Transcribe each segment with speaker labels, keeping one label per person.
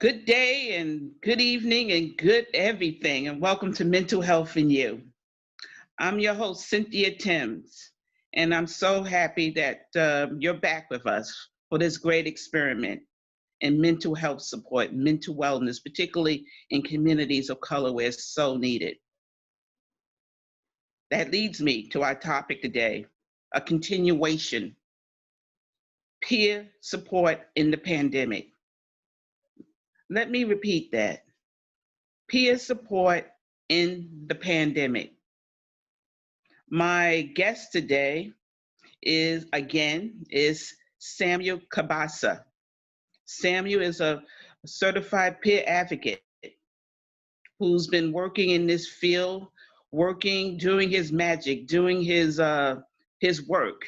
Speaker 1: Good day and good evening and good everything, and welcome to Mental Health and You. I'm your host, Cynthia Timms, and I'm so happy that you're back with us for this great experiment in mental health support, mental wellness, particularly in communities of color where it's so needed. That leads me to our topic today, a continuation, peer support in the pandemic. Let me repeat that. Peer support in the pandemic. My guest today is Samuel Cabassa. Samuel is a certified peer advocate who's been working in this field, doing his magic, doing his work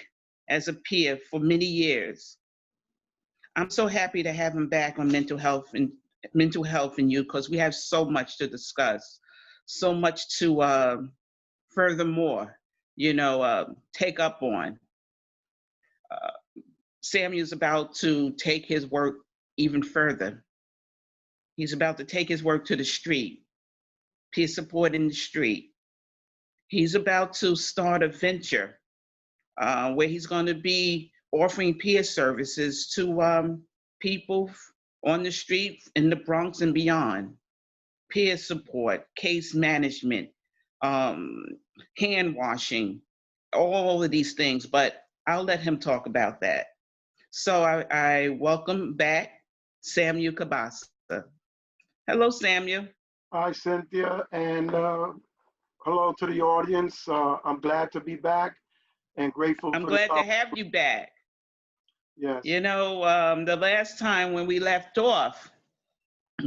Speaker 1: as a peer for many years. I'm so happy to have him back on mental health and you because we have so much to discuss, so much to furthermore, take up on. Uh, Samuel's about to take his work even further. He's about to take his work to the street, peer support in the street. He's about to start a venture where he's going to be offering peer services to people on the street in the Bronx and beyond. Peer support, case management, um, hand washing, all of these things, but I'll let him talk about that. So I welcome back Samuel Cabassa. Hello, Samuel.
Speaker 2: Hi, Cynthia, and hello to the audience. I'm glad to be back and grateful
Speaker 1: I'm
Speaker 2: for the
Speaker 1: glad to
Speaker 2: topic.
Speaker 1: have you back.
Speaker 2: Yes.
Speaker 1: The last time when we left off,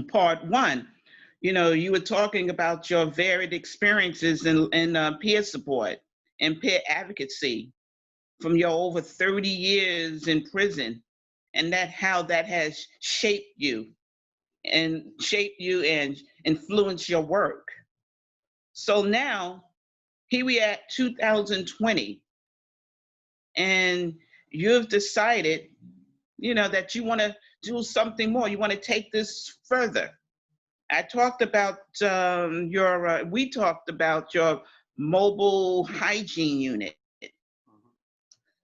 Speaker 1: part one, you were talking about your varied experiences in peer support and peer advocacy from your over 30 years in prison, and how that has shaped you and influenced your work. So now, here we at 2020, and you've decided, that you want to do something more. You want to take this further. We talked about your mobile hygiene unit.
Speaker 2: Mhm.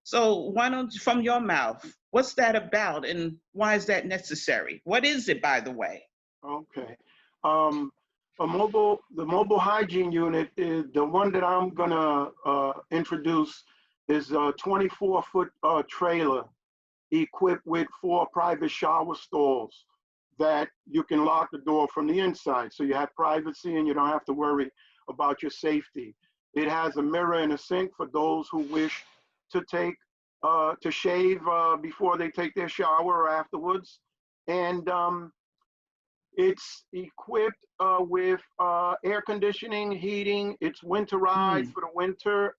Speaker 1: So why don't, from your mouth, what's that about and why is that necessary? What is it, by the way?
Speaker 2: Okay. Um, the mobile hygiene unit is the one that I'm gonna introduce is a 24-foot trailer equipped with 4 private shower stalls that you can lock the door from the inside. So you have privacy and you don't have to worry about your safety. It has a mirror and a sink for those who wish to shave before they take their shower or afterwards. And it's equipped with air conditioning, heating. It's winterized
Speaker 1: Hmm.
Speaker 2: for the winter.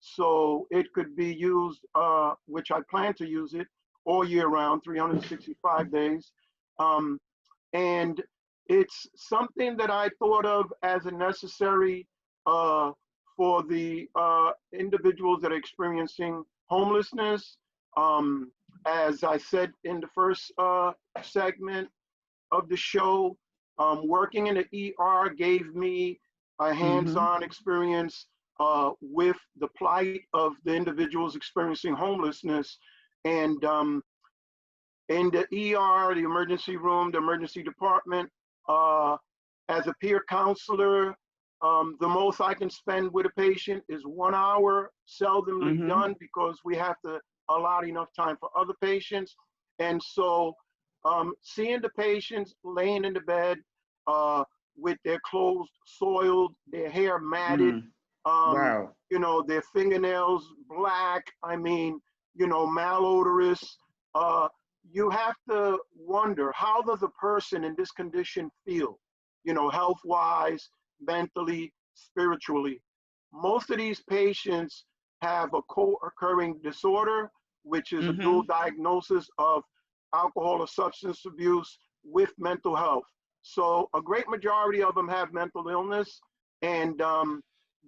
Speaker 2: So it could be used, which I plan to use it all year round, 365 days. Um, and it's something that I thought of as a necessary uh, for the individuals that are experiencing homelessness. Um, as I said in the first segment, of the show. Working in the ER gave me a
Speaker 1: Mm-hmm.
Speaker 2: hands-on experience with the plight of the individuals experiencing homelessness. And in the ER, the emergency room, the emergency department, uh, as a peer counselor, the most I can spend with a patient is 1 hour, seldomly
Speaker 1: Mm-hmm.
Speaker 2: done because we have to allot enough time for other patients. And so seeing the patients laying in the bed with their clothes soiled, their hair matted,
Speaker 1: Mm.
Speaker 2: um,
Speaker 1: Wow.
Speaker 2: their fingernails black, I mean, malodorous, uh, you have to wonder, how does a person in this condition feel, health wise, mentally, spiritually? Most of these patients have a co-occurring disorder, which is a dual
Speaker 1: Mm-hmm.
Speaker 2: diagnosis of alcohol or substance abuse with mental health. So a great majority of them have mental illness, and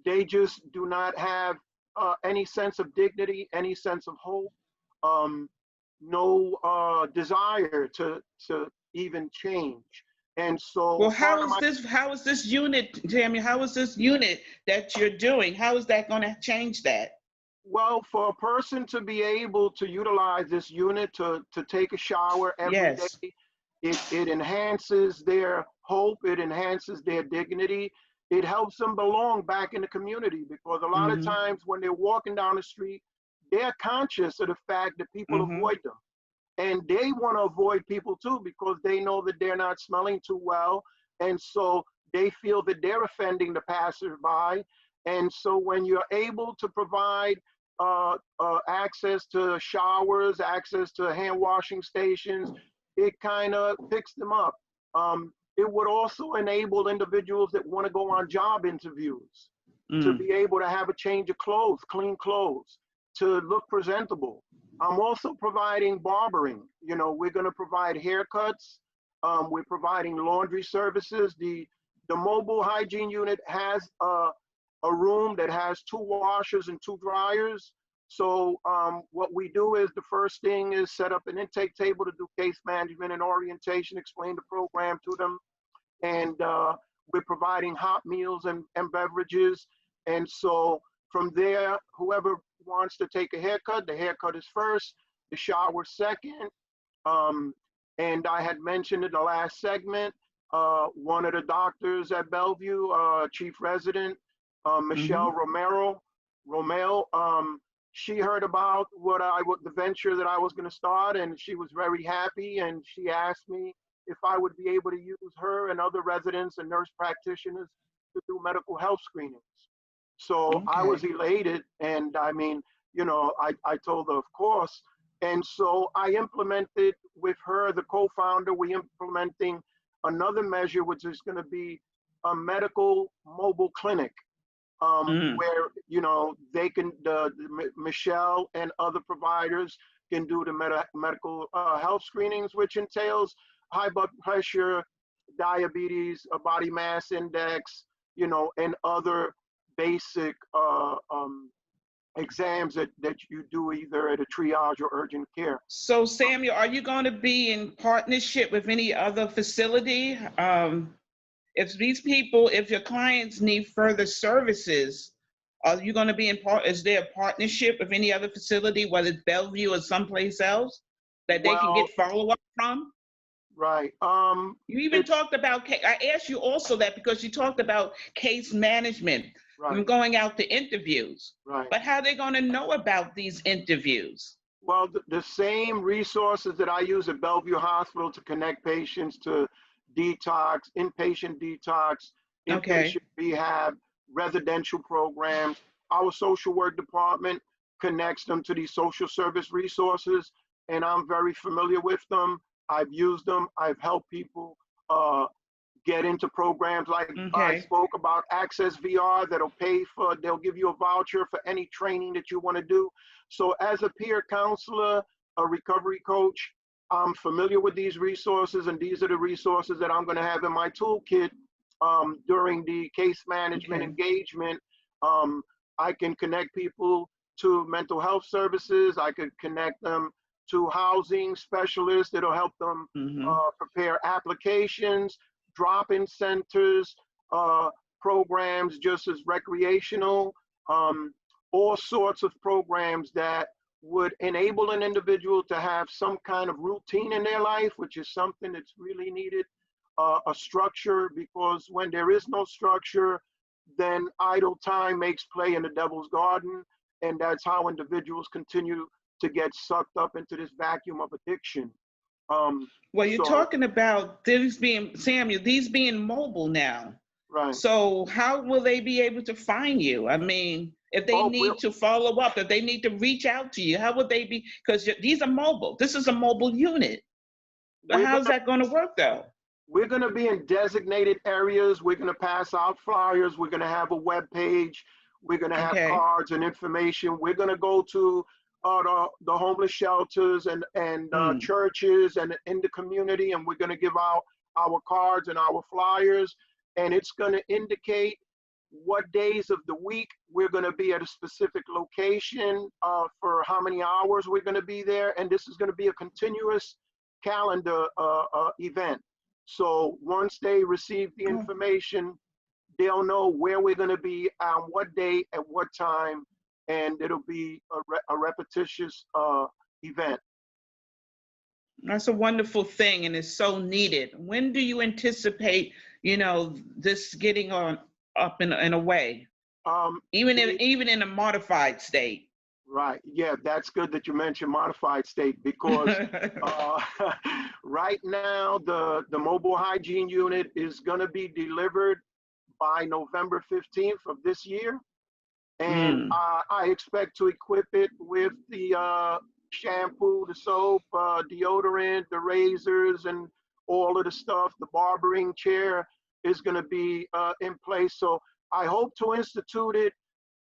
Speaker 2: they just do not have any sense of dignity, any sense of hope, um, no desire to even change. And so
Speaker 1: Well,
Speaker 2: part of my,
Speaker 1: how is this unit, Tammy, how is this unit that you're doing? How is that going to change that?
Speaker 2: well, for a person to be able to utilize this unit to take a shower every
Speaker 1: Yes.
Speaker 2: day, it enhances their hope, it enhances their dignity, it helps them belong back in the community, because a lot of
Speaker 1: Mm-hmm.
Speaker 2: times when they're walking down the street, they're conscious of the fact that people
Speaker 1: Mm-hmm.
Speaker 2: avoid them. And they want to avoid people too, because they know that they're not smelling too well. And so they feel that they're offending the passerby. And so when you're able to provide access to showers, access to hand washing stations, it kind of picks them up. It would also enable individuals that want to go on job interviews to
Speaker 1: Mm.
Speaker 2: be able to have a change of clothes, clean clothes, to look presentable. I'm also providing barbering. You know, we're going to provide haircuts. We're providing laundry services. The mobile hygiene unit has a room that has 2 washers and 2 dryers. So what we do is, the first thing is set up an intake table to do case management and orientation, explain the program to them. And we're providing hot meals and beverages. And so from there, whoever wants to take a haircut, the haircut is first, the shower second. Um, and I had mentioned in the last segment, one of the doctors at Bellevue, chief resident,
Speaker 1: Mm-hmm.
Speaker 2: Michelle Romero, she heard about the venture that I was going to start, and she was very happy. And she asked me if I would be able to use her and other residents and nurse practitioners to do medical health screenings. So I was
Speaker 1: Okay.
Speaker 2: elated, and I mean, I told her, of course. And so I implemented with her, the co-founder, we implementing another measure, which is going to be a medical mobile clinic,
Speaker 1: Mm.
Speaker 2: where they can, Michelle and other providers can do the medical health screenings, which entails high blood pressure, diabetes, a body mass index, and other basic exams that you do either at a triage or urgent care.
Speaker 1: So, Samuel, are you going to be in partnership with any other facility? If your clients need further services, are you going to be in part? Is there a partnership with any other facility, whether it's Bellevue or someplace else, that they can
Speaker 2: Well,
Speaker 1: get follow up from?
Speaker 2: right.
Speaker 1: You even
Speaker 2: It's
Speaker 1: talked about, I asked you also that because you talked about case management,
Speaker 2: right,
Speaker 1: them going out to interviews.
Speaker 2: right.
Speaker 1: But how are they going to know about these interviews?
Speaker 2: Well, the same resources that I use at Bellevue Hospital to connect patients to detox,
Speaker 1: Okay.
Speaker 2: inpatient rehab, residential programs, our social work department connects them to these social service resources, and I'm very familiar with them. I've used them. I've helped people uh, get into programs like I
Speaker 1: Okay.
Speaker 2: spoke about Access VR, they'll give you a voucher for any training that you want to do. So as a peer counselor, a recovery coach, I'm familiar with these resources, and these are the resources that I'm going to have in my toolkit during the case management
Speaker 1: Okay.
Speaker 2: engagement. Um, I can connect people to mental health services. I could connect them to housing specialists that'll help them
Speaker 1: Mm-hmm.
Speaker 2: prepare applications, drop-in centers, uh, programs just as recreational, um, all sorts of programs that would enable an individual to have some kind of routine in their life, which is something that's really needed, a structure, because when there is no structure, then idle time makes play in the devil's garden, and that's how individuals continue to get sucked up into this vacuum of addiction.
Speaker 1: Well, you're
Speaker 2: So,
Speaker 1: talking about these being mobile now.
Speaker 2: right.
Speaker 1: So how will they be able to find you? I mean, if they
Speaker 2: Oh,
Speaker 1: need to follow up, if they need to reach out to you, how would they be? Because these are mobile. This is a mobile unit. But
Speaker 2: we're
Speaker 1: how's
Speaker 2: gonna
Speaker 1: that going to work though?
Speaker 2: we're gonna be in designated areas. We're gonna pass out flyers. We're gonna have a web page. We're gonna have
Speaker 1: Okay.
Speaker 2: cards and information. We're gonna go to the homeless shelters and
Speaker 1: Mm.
Speaker 2: churches and in the community, and we're gonna give out our cards and our flyers, and it's gonna indicate what days of the week we're going to be at a specific location, for how many hours we're going to be there. And this is going to be a continuous calendar event. So once they receive the information, they'll know where we're going to be, on what day, at what time, and it'll be a repetitious event.
Speaker 1: That's a wonderful thing, and it's so needed. When do you anticipate, this getting on up in a way, even in a modified state?
Speaker 2: Right. Yeah, that's good that you mentioned modified state, because right now the mobile hygiene unit is going to be delivered by November 15th of this year. And I expect to equip it with the shampoo, the soap, deodorant, the razors, and all of the stuff. The barbering chair is going to be in place. So I hope to institute it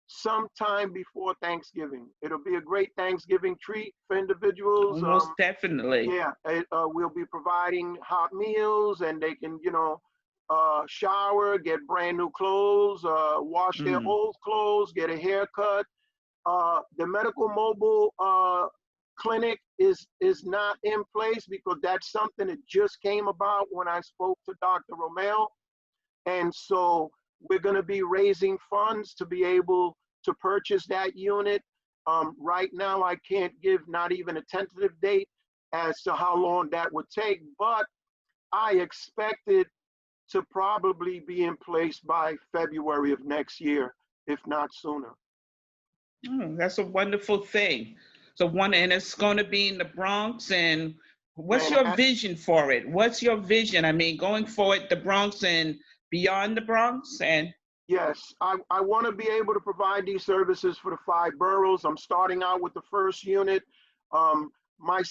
Speaker 2: sometime before Thanksgiving. It'll be a great Thanksgiving treat for individuals.
Speaker 1: Most definitely.
Speaker 2: Yeah, we'll be providing hot meals, and they can, shower, get brand new clothes, wash their old clothes, get a haircut. The medical mobile clinic is not in place, because that's something that just came about when I spoke to Dr. Romeo. And so we're going to be raising funds to be able to purchase that unit. Right now, I can't give not even a tentative date as to how long that would take, but I expect it to probably be in place by February of next year, if not sooner.
Speaker 1: That's a wonderful thing. And it's going to be in the Bronx. And what's your vision for it? What's your vision? I mean, going forward, the Bronx and beyond the Bronx? And
Speaker 2: yes, I want to be able to provide these services for the 5 boroughs. I'm starting out with the first unit. My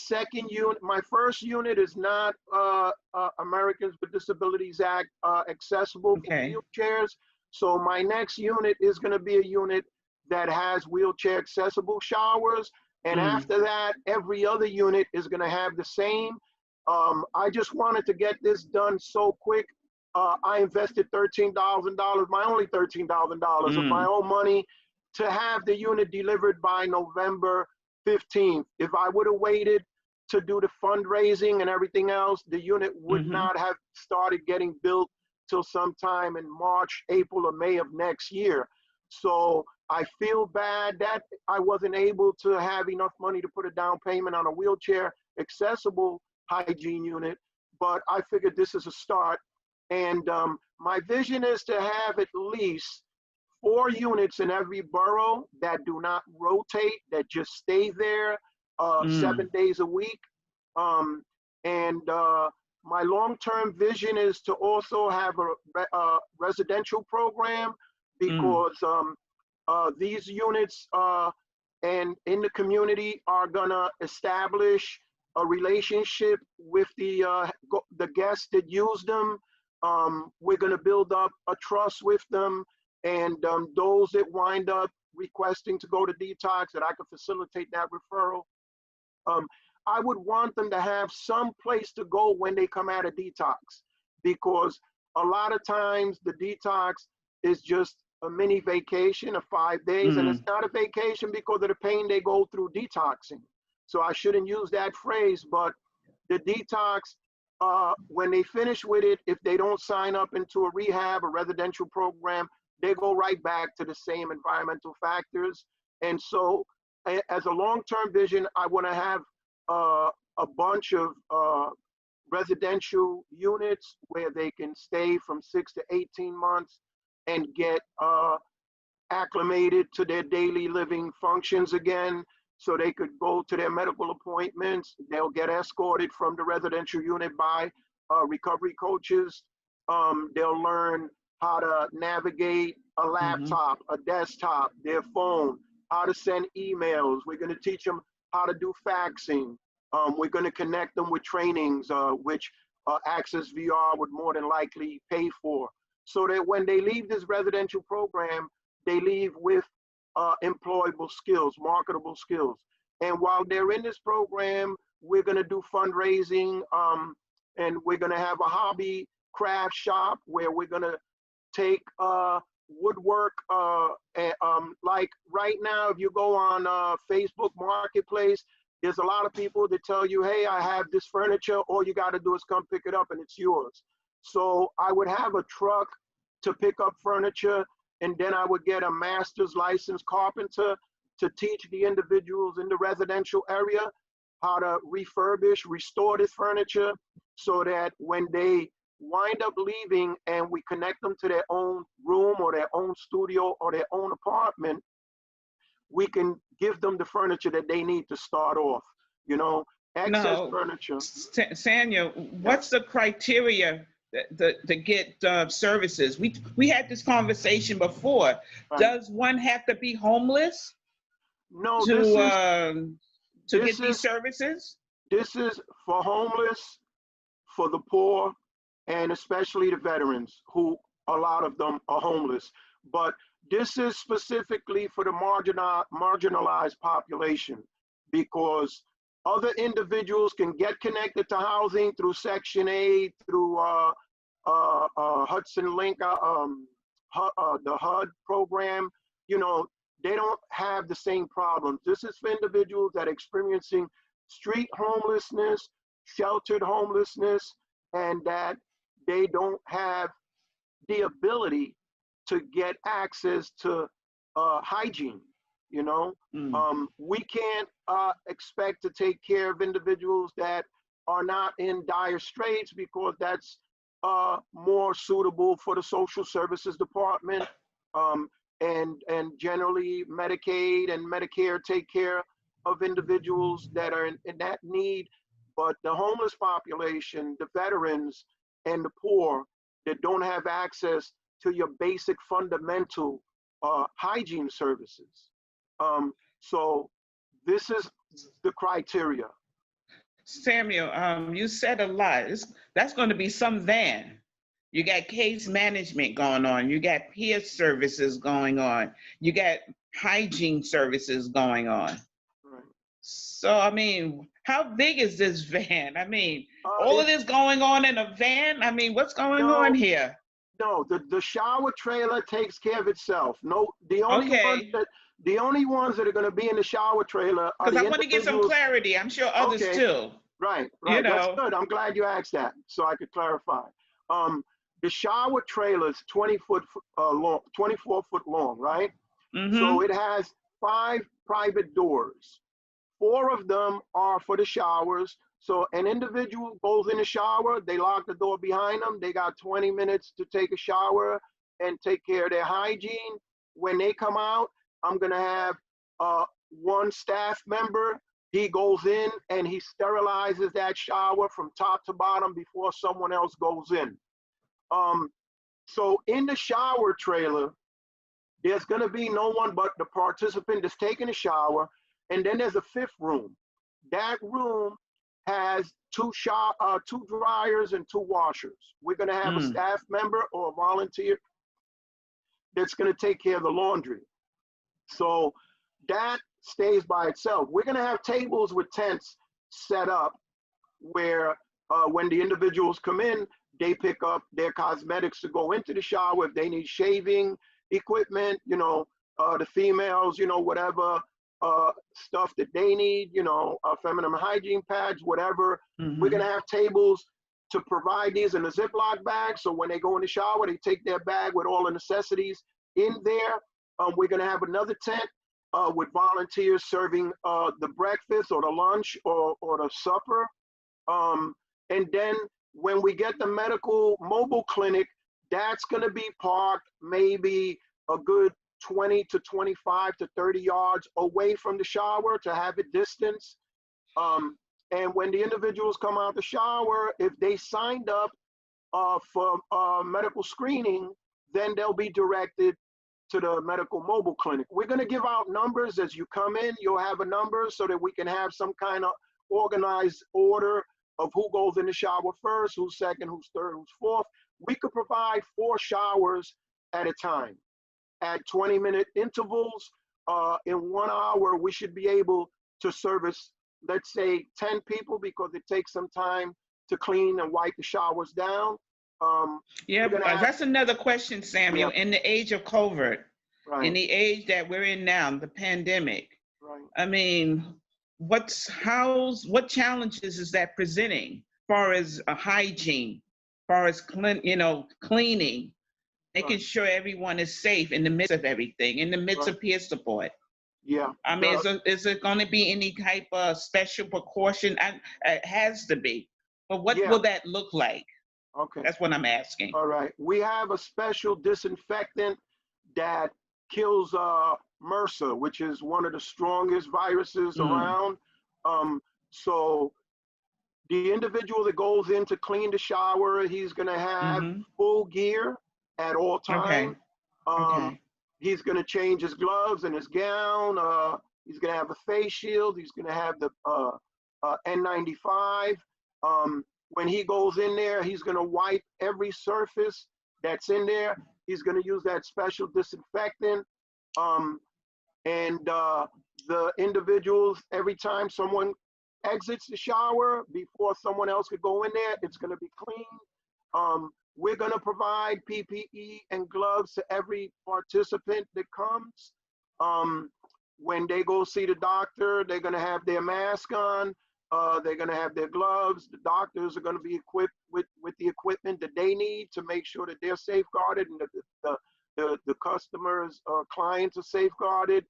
Speaker 2: first unit is not Americans with Disabilities Act accessible for wheelchairs. So my next unit is going to be a unit that has wheelchair accessible showers. And after that, every other unit is going to have the same. I just wanted to get this done so quick. I invested $13,000, my only $13,000 of my own money, to have the unit delivered by November 15th. If I would have waited to do the fundraising and everything else, the unit would not have started getting built till sometime in March, April, or May of next year. So I feel bad that I wasn't able to have enough money to put a down payment on a wheelchair accessible hygiene unit, but I figured this is a start. And my vision is to have at least 4 units in every borough that do not rotate, that just stay there 7 days a week. My long-term vision is to also have a residential program, because these units and in the community are gonna establish a relationship with the guests that use them. We're gonna build up a trust with them, and those that wind up requesting to go to detox, that I can facilitate that referral. I would want them to have some place to go when they come out of detox, because a lot of times the detox is just a mini vacation of 5 days, and it's not a vacation because of the pain they go through detoxing. So I shouldn't use that phrase, but the detox, when they finish with it, if they don't sign up into a rehab or residential program, they go right back to the same environmental factors. And so as a long-term vision, I want to have a bunch of residential units where they can stay from 6 to 18 months and get acclimated to their daily living functions again, so they could go to their medical appointments. They'll get escorted from the residential unit by recovery coaches. They'll learn how to navigate a laptop, a desktop, their phone, how to send emails. We're going to teach them how to do faxing. We're going to connect them with trainings, which Access VR would more than likely pay for, so that when they leave this residential program, they leave with employable skills, marketable skills. And while they're in this program, we're going to do fundraising, and we're going to have a hobby craft shop where we're going to take woodwork, like right now, if you go on Facebook Marketplace, There's a lot of people that tell you, hey, I have this furniture, all you got to do is come pick it up and it's yours. So I would have a truck to pick up furniture, and then I would get a master's licensed carpenter to teach the individuals in the residential area how to refurbish, restore this furniture, so that when they wind up leaving and we connect them to their own room or their own studio or their own apartment, we can give them the furniture that they need to start off, you know, excess furniture.
Speaker 1: Samuel, what's the criteria to get services? We had this conversation before. Right. Does one have to be homeless?
Speaker 2: No,
Speaker 1: to get these services?
Speaker 2: This is for homeless, for the poor, and especially the veterans, who a lot of them are homeless. But this is specifically for the marginalized population, because other individuals can get connected to housing through Section 8, through Hudson Link, the HUD program. You know, they don't have the same problems. This is for individuals that are experiencing street homelessness, sheltered homelessness, and that they don't have the ability to get access to hygiene. You know, we can't expect to take care of individuals that are not in dire straits, because that's more suitable for the social services department, and generally Medicaid and Medicare take care of individuals that are in that need. But the homeless population, the veterans, and the poor that don't have access to your basic fundamental hygiene services. So this is the criteria.
Speaker 1: Samuel, you said a lot. That's going to be some van. You got case management going on. You got peer services going on. You got hygiene services going on.
Speaker 2: Right.
Speaker 1: So, I mean, how big is this van? I mean, all of this going on in a van? I mean, what's going on here?
Speaker 2: No, the shower trailer takes care of itself. No, the only ones that are going to be in the shower trailer are
Speaker 1: because I want to get some clarity. I'm sure others too.
Speaker 2: Right. You know. That's good. I'm glad you asked that, so I could clarify. The shower trailer is 24 foot long, right?
Speaker 1: Mm-hmm.
Speaker 2: So it has 5 private doors. 4 of them are for the showers. So an individual goes in the shower, they lock the door behind them. They got 20 minutes to take a shower and take care of their hygiene. When they come out, I'm gonna have one staff member. He goes in and he sterilizes that shower from top to bottom before someone else goes in. So in the shower trailer, there's gonna be no one but the participant that's taking a shower. And then there's a 5th room. That room has 2 dryers and 2 washers. We're gonna have a staff member or a volunteer that's gonna take care of the laundry. So that stays by itself. We're gonna have tables with tents set up where when the individuals come in, they pick up their cosmetics to go into the shower. If they need shaving equipment, you know, the females, you know, whatever stuff that they need, you know, feminine hygiene pads, whatever. We're gonna have tables to provide these in a Ziploc bag. So when they go in the shower, they take their bag with all the necessities in there. We're gonna have another tent with volunteers serving the breakfast or the lunch or the supper. And then when we get the medical mobile clinic, that's gonna be parked maybe a good 20 to 25 to 30 yards away from the shower to have it distance. And when the individuals come out the shower, if they signed up for medical screening, then they'll be directed to the medical mobile clinic. We're gonna give out numbers as you come in. You'll have a number so that we can have some kind of organized order of who goes in the shower first, who's second, who's third, who's fourth. We could provide 4 showers at a time at 20-minute intervals. In 1 hour, we should be able to service, let's say, 10 people, because it takes some time to clean and wipe the showers down.
Speaker 1: Yeah, that's another question, Samuel. In the age of COVID, in the age that we're in now, the pandemic, I mean, what challenges is that presenting, as far as hygiene, as far as cleaning, making sure everyone is safe in the midst of everything, in the midst of peer support?
Speaker 2: Yeah.
Speaker 1: I mean, is it going to be any type of special precaution? It has to be. But what will that look like?
Speaker 2: Okay.
Speaker 1: That's what I'm asking.
Speaker 2: All right. We have a special disinfectant that kills MRSA, which is one of the strongest viruses around. So the individual that goes in to clean the shower, he's going to have full gear at all times. He's going to change his gloves and his gown. He's going to have a face shield. He's going to have the N95. When he goes in there, he's going to wipe every surface that's in there. He's going to use that special disinfectant. The individuals, every time someone exits the shower, before someone else could go in there, it's going to be clean. We're going to provide PPE and gloves to every participant that comes. When they go see the doctor, they're going to have their mask on. They're going to have their gloves. The doctors are going to be equipped with the equipment that they need to make sure that they're safeguarded and that the customers or clients are safeguarded.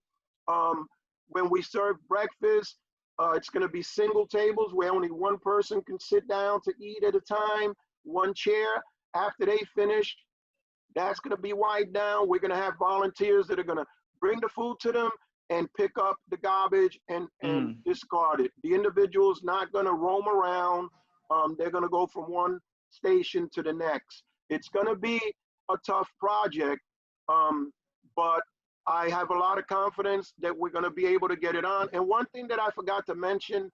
Speaker 2: When we serve breakfast, it's going to be single tables where only one person can sit down to eat at a time, one chair. After they finish, that's going to be wiped down. We're going to have volunteers that are going to bring the food to them and pick up the garbage and discard it. The individual's not going to roam around. They're going to go from one station to the next. It's going to be a tough project, but I have a lot of confidence that we're going to be able to get it on. And one thing that I forgot to mention,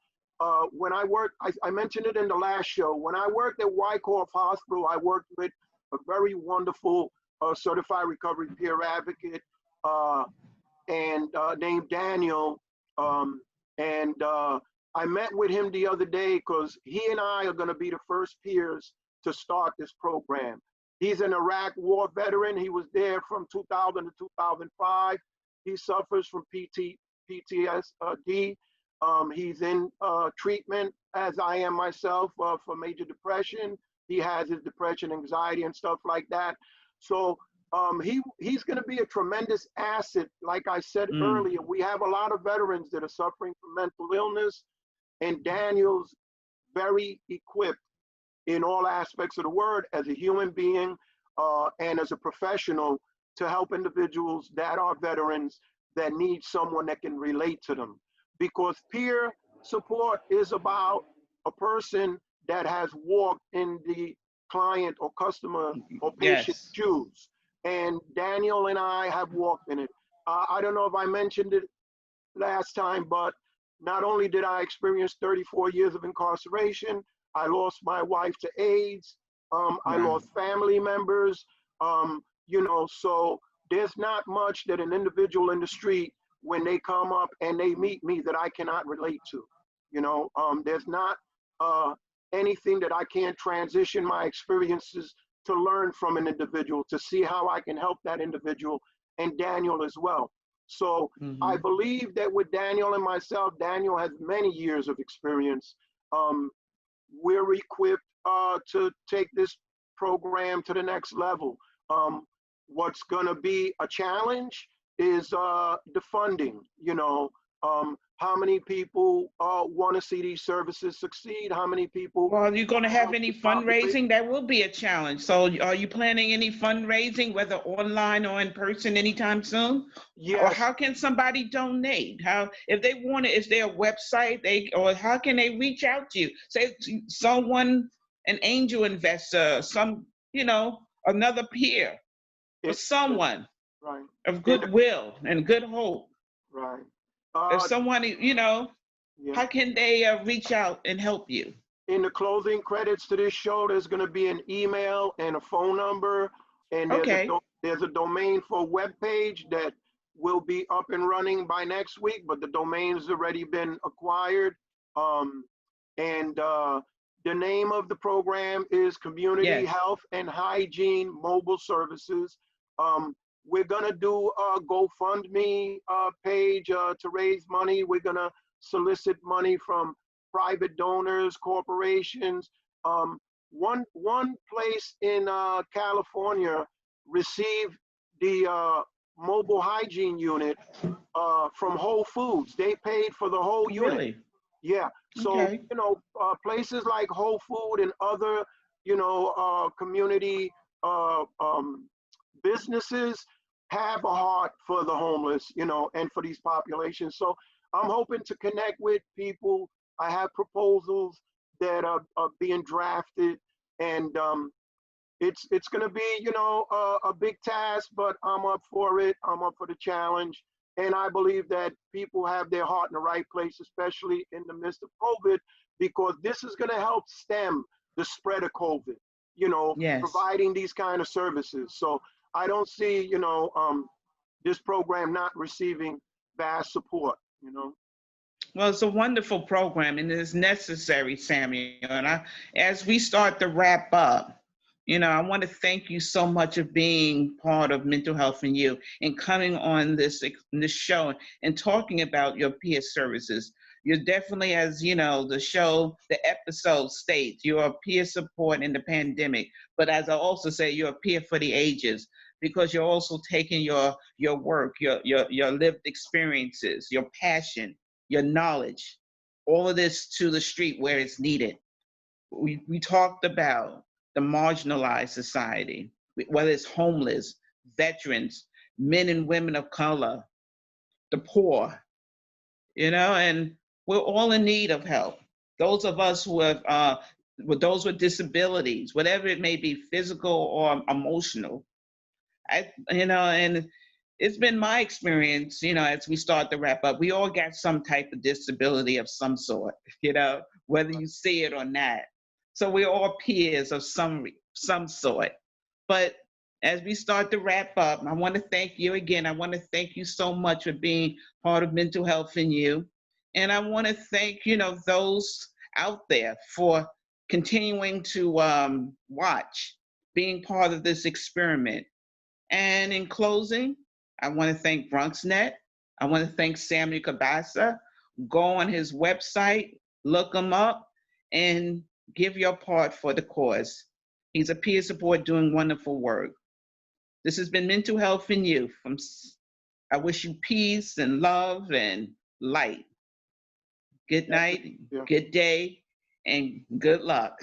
Speaker 2: when I worked, I mentioned it in the last show, when I worked at Wyckoff Hospital, I worked with a very wonderful certified recovery peer advocate named Daniel. I met with him the other day because he and I are going to be the first peers to start this program. He's an Iraq war veteran. He was there from 2000 to 2005. He suffers from PTSD. He's in treatment, as I am myself, for major depression. He has his depression, anxiety, and stuff like that. So he's going to be a tremendous asset. Like I said earlier, we have a lot of veterans that are suffering from mental illness, and Daniel's very equipped in all aspects of the word as a human being and as a professional to help individuals that are veterans that need someone that can relate to them. Because peer support is about a person that has walked in the client or customer or patient's shoes. And Daniel and I have walked in it. I don't know if I mentioned it last time, but not only did I experience 34 years of incarceration, I lost my wife to AIDS. I lost family members. So there's not much that an individual in the street, when they come up and they meet me, that I cannot relate to. There's not anything that I can't transition my experiences to learn from an individual, to see how I can help that individual, and Daniel as well. So I believe that with Daniel and myself, Daniel has many years of experience. We're equipped to take this program to the next level. What's going to be a challenge is the funding. How many people want to see these services succeed? How many people?
Speaker 1: Well, are you going to have any fundraising? That will be a challenge. So are you planning any fundraising, whether online or in person, anytime soon?
Speaker 2: Yes.
Speaker 1: Or how can somebody donate? If they want it, is there a website or how can they reach out to you? Say someone, an angel investor, another peer, or someone of goodwill and good hope.
Speaker 2: Right.
Speaker 1: If someone, how can they reach out and help you?
Speaker 2: In the closing credits to this show, there's going to be an email and a phone number, and there's a domain for a web page that will be up and running by next week, but the domain has already been acquired. The name of the program is Community Health and Hygiene Mobile Services. We're going to do a GoFundMe page to raise money. We're going to solicit money from private donors, corporations. One place in California received the mobile hygiene unit from Whole Foods. They paid for the whole unit.
Speaker 1: Really?
Speaker 2: Yeah. So,
Speaker 1: Okay.
Speaker 2: places like Whole Food and other, community businesses have a heart for the homeless, and for these populations. So I'm hoping to connect with people. I have proposals that are being drafted, and it's going to be, a big task, but I'm up for it. I'm up for the challenge. And I believe that people have their heart in the right place, especially in the midst of COVID, because this is going to help stem the spread of COVID,
Speaker 1: Yes.
Speaker 2: providing these kind of services. So I don't see, this program not receiving vast support,
Speaker 1: Well, it's a wonderful program and it's necessary, Samuel. And as we start to wrap up, I want to thank you so much for being part of Mental Health and You and coming on this show and talking about your peer services. You're definitely, as the episode states, you're a peer support in the pandemic. But as I also say, you're a peer for the ages because you're also taking your work, your lived experiences, your passion, your knowledge, all of this to the street where it's needed. We talked about the marginalized society, whether it's homeless, veterans, men and women of color, the poor, and we're all in need of help. Those of us who have, with those with disabilities, whatever it may be, physical or emotional. And it's been my experience, as we start to wrap up, we all got some type of disability of some sort, whether you see it or not. So we're all peers of some sort. But as we start to wrap up, I want to thank you again. I want to thank you so much for being part of Mental Health and You. And I want to thank, those out there for continuing to watch, being part of this experiment. And in closing, I want to thank BronxNet. I want to thank Samuel Cabassa. Go on his website, look him up, and give your part for the cause. He's a peer support doing wonderful work. This has been Mental Health and You. I wish you peace and love and light. Good night,
Speaker 2: Yeah.
Speaker 1: good day, and good luck.